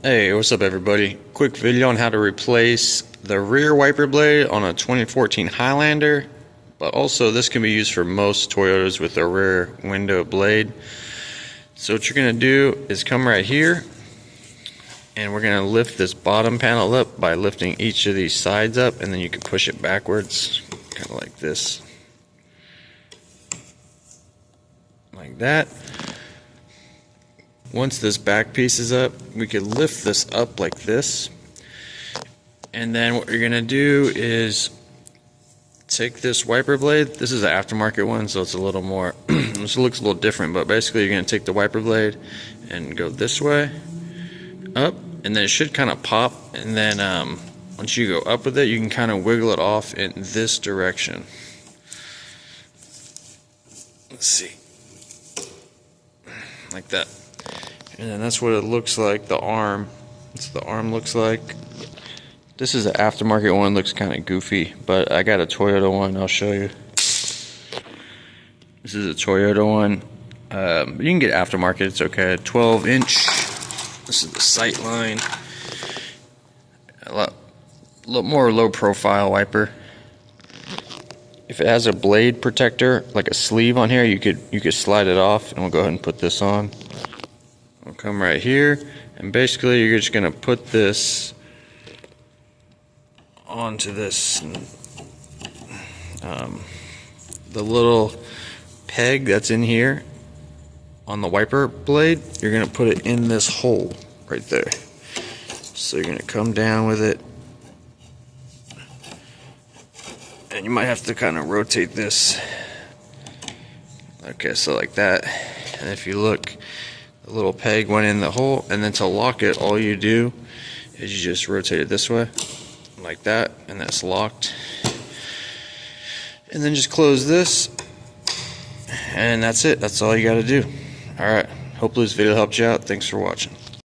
Hey, what's up everybody? Quick video on how to replace the rear wiper blade on a 2014 Highlander, but also this can be used for most Toyotas with a rear window blade. So what you're going to do is come right here and we're going to lift this bottom panel up by lifting each of these sides up, and then you can push it backwards kind of like this, like that. Once this back piece is up, we could lift this up like this, and then what you're going to do is take this wiper blade. This is an aftermarket one, so it's a little more this looks a little different, but basically you're going to take the wiper blade and go this way up, and then it should kind of pop, and then once you go up with it, you can kind of wiggle it off in this direction. Let's see, like that. And then that's what it looks like, the arm. That's what the arm looks like. This is an aftermarket one, looks kind of goofy, but I got a Toyota one, I'll show you. This is a Toyota one. You can get aftermarket, it's okay. 12-inch. This is the sight line. A lot more low profile wiper. If it has a blade protector, like a sleeve on here, you could slide it off, and we'll go ahead and put this on. I'll come right here, and basically you're just going to put this onto this, the little peg that's in here on the wiper blade, you're going to put it in this hole right there. So you're going to come down with it, and you might have to kind of rotate this. Okay, so like that. And if you look, the little peg went in the hole, and then to lock it, all you do is you just rotate it this way, like that, and that's locked. And then just close this, and that's it. That's all you got to do. Alright, hopefully this video helped you out. Thanks for watching.